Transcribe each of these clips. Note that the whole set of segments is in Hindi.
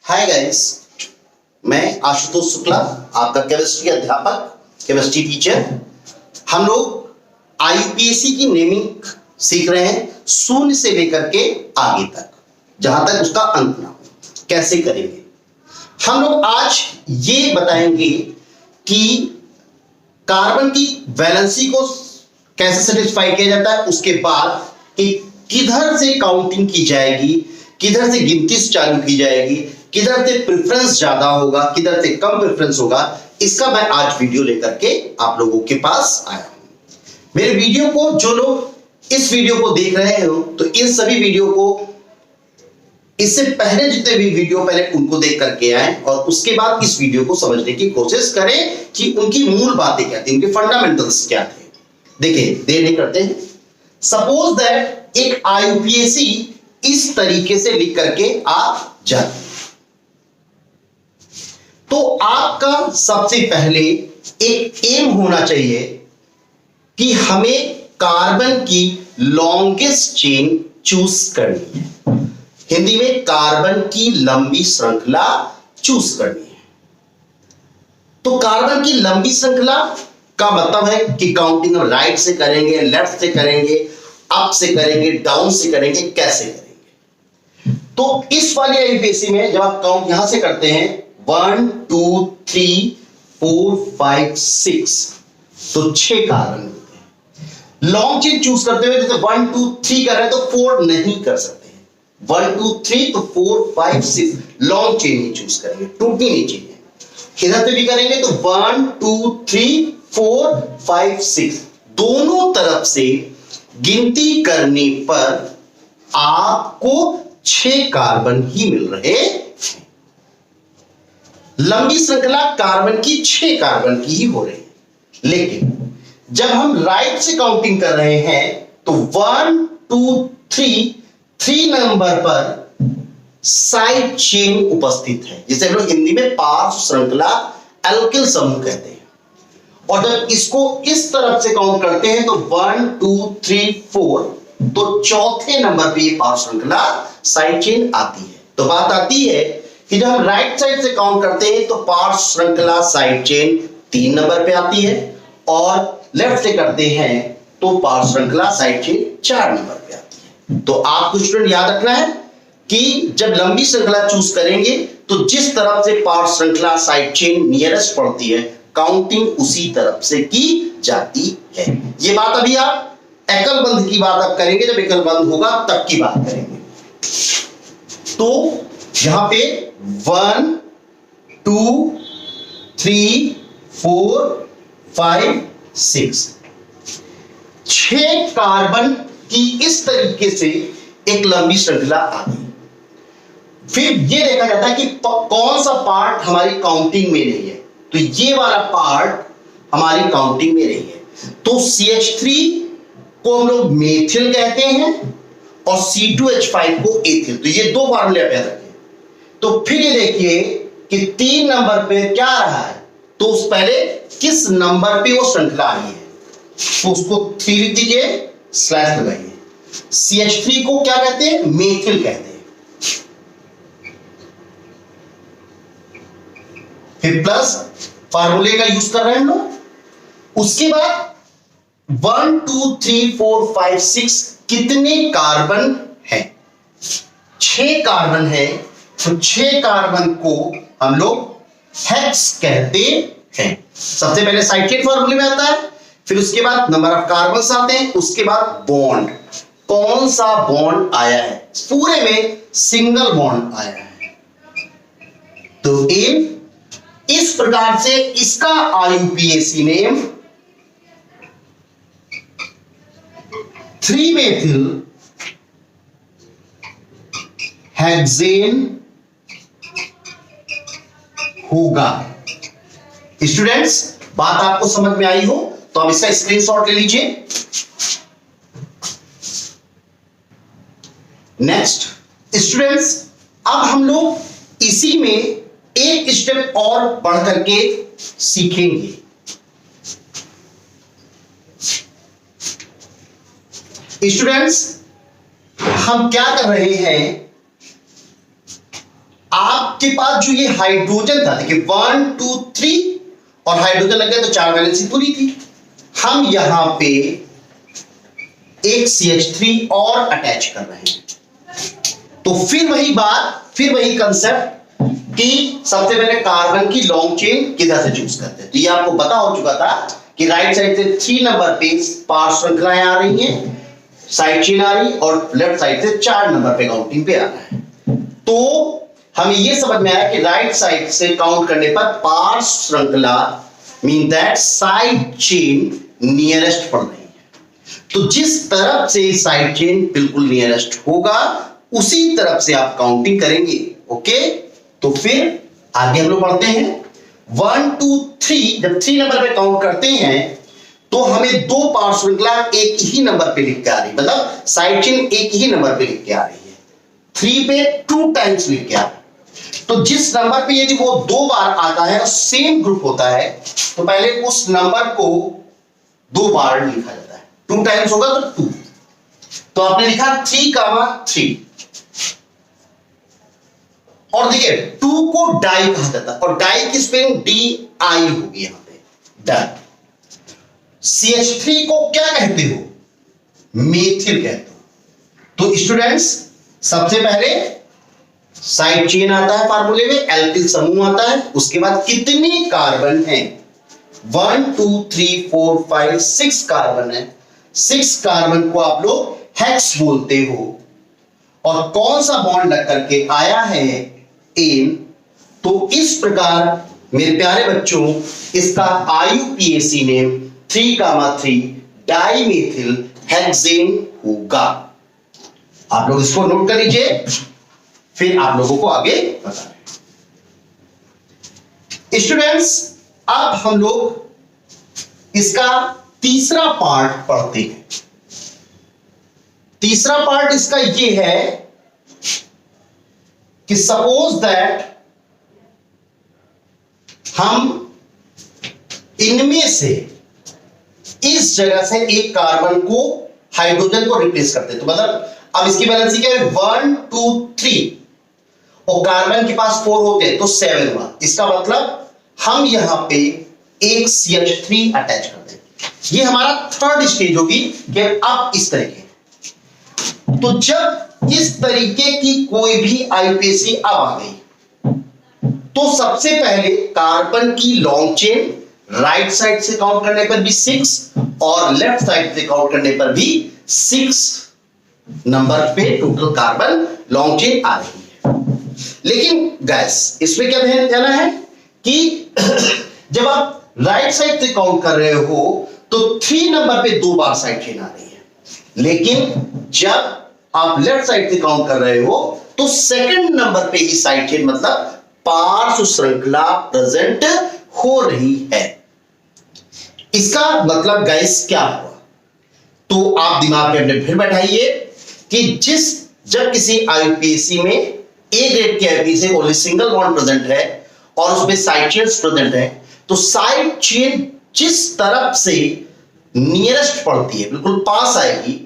हाय गाइस, मैं आशुतोष शुक्ला, आपका केमिस्ट्री अध्यापक, केमिस्ट्री टीचर। हम लोग आईयूपीएसी की नेमिंग सीख रहे हैं, शून्य से लेकर के आगे तक, जहां तक उसका अंत ना हो। कैसे करेंगे हम लोग आज ये बताएंगे कि कार्बन की वैलेंसी को कैसे सेटिस्फाई किया जाता है, उसके बाद कि किधर से काउंटिंग की जाएगी, किधर से गिनती चालू की जाएगी, किधर से प्रेफरेंस ज्यादा होगा, किधर से कम प्रेफरेंस होगा। इसका मैं आज वीडियो लेकर के आप लोगों के पास आया हूं। मेरे वीडियो को जो लोग इस वीडियो को देख रहे हो, तो इन सभी वीडियो को इससे पहले जितने भी वीडियो पहले उनको देख करके आए और उसके बाद इस वीडियो को समझने की कोशिश करें कि उनकी मूल बातें क्या थी, उनके फंडामेंटल्स क्या थे। देखिए, देर नहीं करते हैं। सपोज दैट एक आईयूपीएसी इस तरीके से लिख करके आप जाते, तो आपका सबसे पहले एक एम होना चाहिए कि हमें कार्बन की लॉन्गेस्ट चेन चूज करनी है। हिंदी में कार्बन की लंबी श्रृंखला चूज करनी है। तो कार्बन की लंबी श्रृंखला का मतलब है कि काउंटिंग हम राइट से करेंगे, लेफ्ट से करेंगे, अप से करेंगे, डाउन से करेंगे, कैसे करेंगे। तो इस वाली आईयूपीएसी में जब आप काउंट यहां से करते हैं 1 2 3 4 5 6, तो 6 कार्बन होते हैं। लॉन्ग चेन चूज करते हुए जैसे 1 2 3 कर रहे हैं तो 4 नहीं कर सकते। 1 2 3 तो 4 5 6 लॉन्ग चेन ही चूज करेंगे, टूटनी नहीं चाहिए। इधर पे भी करेंगे तो 1 2 3 4 5 6 दोनों तरफ से गिनती करने पर आपको 6 कार्बन ही मिल रहे हैं। लंबी श्रृंखला कार्बन की 6 कार्बन की ही हो रही है। लेकिन जब हम राइट से काउंटिंग कर रहे हैं तो 1 2 3 नंबर पर साइड चेन उपस्थित है, जिसे हम लोग हिंदी में पार्श्व श्रृंखला एल्किल समूह कहते हैं। और जब इसको इस तरफ से काउंट करते हैं तो 1 2 3 4, तो चौथे नंबर पे ये पार्श्व श्रृंखला साइड चेन आती है। तो बात आती है कि जब हम राइट साइड से काउंट करते हैं तो पार्श्व श्रृंखला साइड चेन 3 नंबर पे आती है, और लेफ्ट से करते हैं तो पार्श्व श्रृंखला साइड चेन 4 नंबर पे आती है। तो आपको स्टूडेंट याद रखना है कि जब लंबी श्रृंखला चूज करेंगे तो जिस तरफ से पार्श्व श्रृंखला साइड चेन नियरेस्ट पड़ती है, काउंटिंग उसी तरफ से की जाती है। ये बात अभी आप एकल बंध की बात आप करेंगे, जब एकल बंध होगा तब की बात करेंगे। तो यहां पे 1 2 3 4 5 6 कार्बन की इस तरीके से एक लंबी श्रृंखला आ गई। फिर ये देखा जाता है कि कौन सा पार्ट हमारी काउंटिंग में नहीं है। तो ये वाला पार्ट हमारी काउंटिंग में नहीं है। तो CH3 को हम लोग मेथिल कहते हैं और C2H5 को एथिल। तो ये दो फार्मूले आप याद रखें। तो फिर ये देखिए कि 3 नंबर पे क्या रहा है, तो उस पहले किस नंबर पे वो श्रृंखला आई है, तो उसको 3 लिख दीजिए, स्लैश लगाइए। CH3 को क्या कहते हैं, मेथिल कहते हैं। फिर प्लस फार्मूले का यूज कर रहे हैं हम लोग। उसके बाद 1 2 3 4 5 6 कितने कार्बन है, 6 कार्बन है। तो 6 कार्बन को हम लोग हेक्स कहते हैं। सबसे पहले साइड चेन फार्मूले में आता है, फिर उसके बाद नंबर ऑफ कार्बन्स आते हैं, उसके बाद बॉन्ड, कौन सा बॉन्ड आया है। पूरे में सिंगल बॉन्ड आया है। तो इस प्रकार से इसका आईयूपीएसी नेम 3-मेथिल हेक्सेन होगा। स्टूडेंट्स, बात आपको समझ में आई हो तो आप इसका स्क्रीनशॉट ले लीजिए। नेक्स्ट स्टूडेंट्स, अब हम लोग इसी में एक स्टेप और बढ़ करके सीखेंगे। स्टूडेंट्स, हम क्या कर रहे हैं, आपके पास जो ये हाइड्रोजन था, देखिए 1 2 3 और हाइड्रोजन लग गया तो 4 वैलेंसी पूरी थी। हम यहां पे एक CH3 और अटैच कर रहे हैं। तो फिर वही बात, फिर वही कंसेप्ट कि सबसे पहले कार्बन की लॉन्ग चेन किधर से चूज करते हैं। तो ये आपको पता हो चुका था कि राइट साइड से 3 नंबर पे पार श्रृंखलाएं आ रही हैं, साइड चेन आ रही, और लेफ्ट साइड से 4 नंबर पे काउंटिंग पे आ रहा है। तो हमें ये समझ में आया कि राइट साइड से काउंट करने पर पार श्रृंखला mean that side chain nearest पड़ रही है। तो जिस तरफ से साइड चेन बिल्कुल नियरेस्ट होगा उसी तरफ से आप काउंटिंग करेंगे। ओके, तो फिर आगे हम लोग पढ़ते हैं 1 2 3। जब 3 नंबर पे काउंट करते हैं तो हमें दो पार श्रृंखला एक ही नंबर पे लिख के आ रही है, मतलब साइड चेन एक ही नंबर पे लिख के आ रही है। 3 पे 2 टाइम्स लिख के आ रहा है। तो जिस नंबर पे यदि वो 2 बार आता है और सेम ग्रुप होता है तो पहले उस नंबर को 2 बार लिखा जाता है। 2 टाइम्स होगा तो 2। तो आपने लिखा 3, और देखिए 2 को डाई कहा जाता है, और डाई की स्पेलिंग DI होगी यहां पे, डाई। CH3 को क्या कहते हो? मेथिल कहते हो। तो स्टूडेंट्स सबसे पहले साइड चेन आता है फार्मूले में, एल्किल समूह आता है, उसके बाद कितने कार्बन हैं? 1 2 3 4 5 6 कार्बन है। 6 कार्बन को आप लोग हेक्स बोलते हो। और कौन सा बॉन्ड लग करके आया है? एन। तो इस प्रकार मेरे प्यारे बच्चों इसका IUPAC नेम 3,3 डाइमेथिल हेक्सेन होगा। आप लोग इसको नोट कर लीजिए, फिर आप लोगों को आगे बता रहे हैं। स्टूडेंट्स अब हम लोग इसका तीसरा पार्ट पढ़ते हैं। तीसरा पार्ट इसका यह है कि सपोज दैट हम इनमें से इस जगह से एक कार्बन को हाइड्रोजन को रिप्लेस करते हैं। तो मतलब अब इसकी वैलेंसी क्या है? 1 2 3 और कार्बन के पास 4 होते हैं तो 7 हुआ। इसका मतलब हम यहां पे एक CH3 अटैच कर दें। ये हमारा थर्ड स्टेज होगी कि अब इस तरीके। तो जब इस तरीके की कोई भी IUPAC अब आ गई तो सबसे पहले कार्बन की लॉन्ग चेन राइट साइड से काउंट करने पर भी 6 और लेफ्ट साइड से काउंट करने पर भी 6 नंबर पे टोटल कार्बन लॉन्ग चेन आ रही है। लेकिन गैस इसमें क्या ध्यान देना है कि जब आप राइट साइड से काउंट कर रहे हो तो 3 नंबर पे 2 बार साइड चेन आ रही है, लेकिन जब आप लेफ्ट साइड से काउंट कर रहे हो तो सेकंड नंबर पे ही साइड चेन मतलब पार्श्व श्रृंखला प्रेजेंट हो रही है। इसका मतलब गाइस क्या हुआ? तो आप दिमाग में अपने फिर बैठाइए कि जब किसी IUPAC में A ग्रेड के IUPAC only single bond present है और उसमें साइड चेन्स प्रेजेंट है, तो साइड चेन जिस तरफ से नियरेस्ट पड़ती है बिल्कुल पास आएगी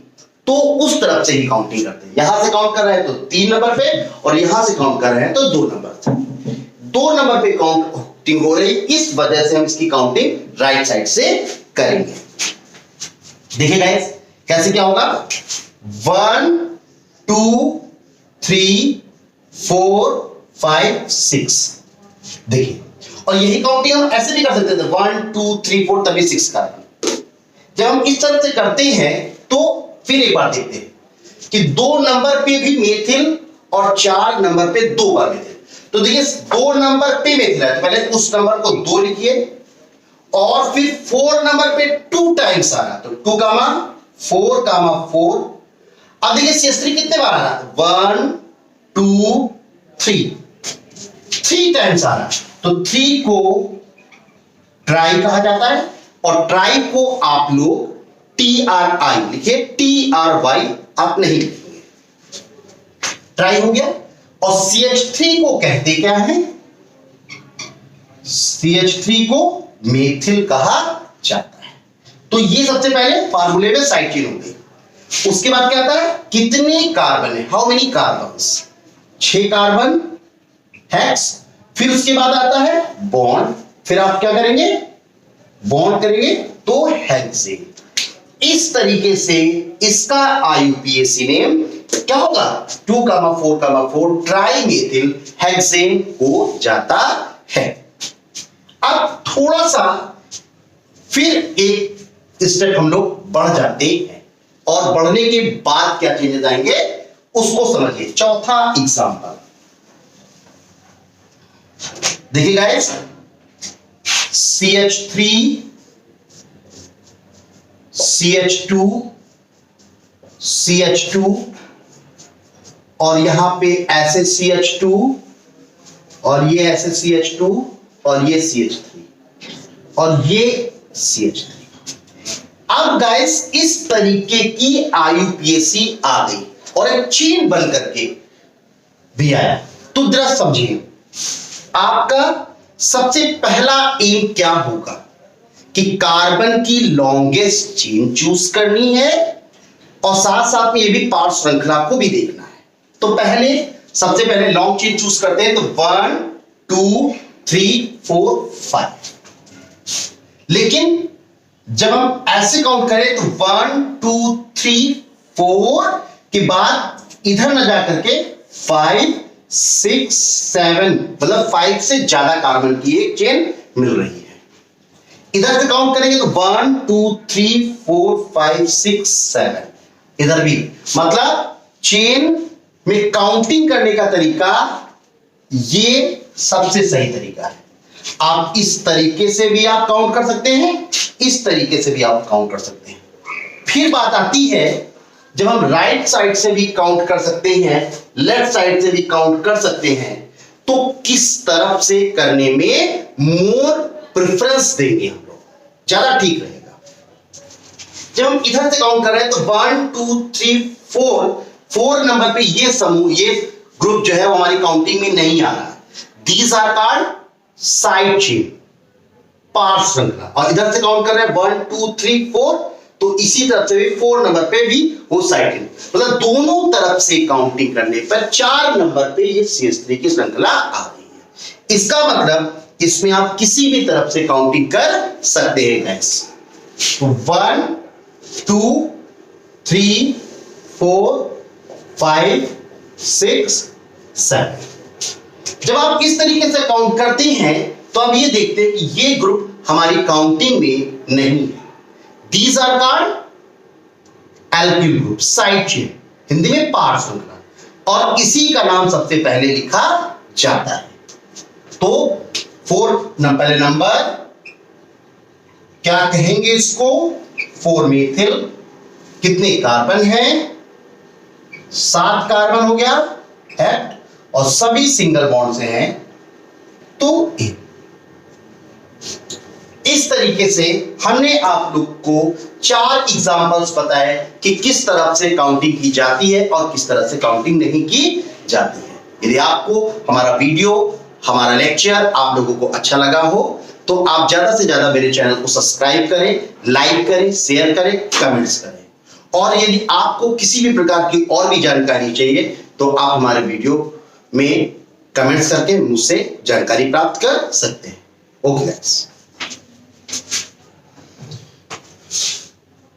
तो उस तरफ से ही काउंटिंग करते हैं। यहां से काउंट कर रहे हैं तो 3 नंबर पे और यहां से काउंट कर रहे हैं तो 2 नंबर से। 2 नंबर पे काउंटिंग हो रही, इस वजह से हम इसकी काउंटिंग राइट साइड से करेंगे। देखिए गाइस कैसे क्या होगा? 1 2 3 4 5 6। देखिए, और यही काउंटिंग हम ऐसे भी कर सकते थे 1 2 3 4 तभी 6 का। जब हम इस तरह से करते हैं तो फिर एक बार देखते हैं कि 2 नंबर पे भी मेथिल और 4 नंबर पे 2 बार मेथिल। तो देखिए 2 नंबर पे मेथिल है तो पहले उस नंबर को 2 लिखिए, और फिर 4 नंबर पे 2 टाइम्स आ रहा तो 2 4 4। अब देखिए CH3 कितने बार आ रहा? 1 2 3 टाइम्स आ रहा तो 3 को ट्राई कहा जाता है, और ट्राई को आप लोग TRI लिखिए, TRY आप नहीं लिखेंगे। ट्राई हो गया। और CH3 को कहते क्या है? CH3 को मेथिल कहा जाता है। तो ये सबसे पहले फार्मूले में साइड चेन हो गई। उसके बाद क्या आता है? कितने कार्बन है? How many carbons? 6 carbon hex, फिर उसके बाद आता है बॉन्ड, फिर आप क्या करेंगे, बॉन्ड करेंगे तो हेक्सेन। इस तरीके से इसका आईयूपीएसी नेम क्या होगा, 2,4,4 ट्राइमेथिल हेक्सेन हो जाता है। अब थोड़ा सा फिर एक स्टेप हम लोग बढ़ जाते हैं और बढ़ने के बाद क्या चेंजेस आएंगे उसको समझिए। चौथा एग्जांपल देखिए गाइस, CH3 CH2 CH2 और यहां पे ऐसे CH2 और ये ऐसे CH2 और ये CH3 और ये CH3। अब गाइस इस तरीके की आईयूपीएसी आ गई और एक चेन बन करके भी आया। तो जरा समझिए, आपका सबसे पहला एम क्या होगा कि कार्बन की लॉन्गेस्ट चेन चूज करनी है और साथ साथ में ये भी पार्ट श्रृंखला को भी देखना है। तो सबसे पहले लॉन्ग चेन चूज करते हैं, तो 1 2 3 4 5। लेकिन जब हम ऐसे काउंट करें तो 1 2 3 4 के बाद इधर न जाकर के 5 6 7, मतलब 5 से ज्यादा कार्बन की एक चेन मिल रही है। इधर से काउंट करेंगे तो 1 2 3 4 5 6 7, इधर भी, मतलब चेन में काउंटिंग करने का तरीका ये सबसे सही तरीका है। आप इस तरीके से भी आप काउंट कर सकते हैं, इस तरीके से भी आप काउंट कर सकते हैं। फिर बात आती है जब हम राइट साइड से भी काउंट कर सकते हैं, लेफ्ट साइड से भी काउंट कर सकते हैं, तो किस तरफ से करने में मोर प्रेफरेंस देंगे हम लोग, ज्यादा ठीक रहेगा। जब हम इधर से काउंट कर रहे हैं तो 1 2 3 4 नंबर पे ये समूह, ये ग्रुप जो है वो हमारी काउंटिंग में नहीं आ रहा है। These are called side chain, part श्रृंखला। और इधर से काउंट कर रहे हैं 1 2 3 4, तो इसी तरफ से भी 4 नंबर पे भी वो साइड चेन, मतलब दोनों तरफ से काउंटिंग करने पर 4 नंबर पे ये CH3 की श्रृंखला आ रही है। इसका मतलब इसमें आप किसी भी तरफ से काउंटिंग कर सकते हैं गाइस। 1 2 3 4 5 6 7। जब आप इस तरीके से काउंट करते हैं तो आप ये देखते हैं कि ये ग्रुप हमारी काउंटिंग में नहीं है। These are called alkyl group, side chain, Hindi में पार्ट श्रृंखला, और इसी का नाम सबसे पहले लिखा जाता है। तो 4 पहले नंबर क्या कहेंगे इसको, 4 मेथिल, कितने कार्बन है, 7 कार्बन हो गया हेट, और सभी सिंगल बॉन्ड से हैं तो एक। इस तरीके से हमने आप लोग को 4 एग्जांपल्स बताए कि किस तरह से काउंटिंग की जाती है और किस तरह से काउंटिंग नहीं की जाती है। यदि आपको हमारा वीडियो, हमारा लेक्चर आप लोगों को अच्छा लगा हो तो आप ज्यादा से ज्यादा मेरे चैनल को सब्सक्राइब करें, लाइक करें, शेयर करें, कमेंट्स करें। और यदि आपको किसी भी प्रकार की और भी जानकारी चाहिए तो आप हमारे वीडियो में कमेंट्स करके मुझसे जानकारी प्राप्त कर सकते हैं। Okay guys.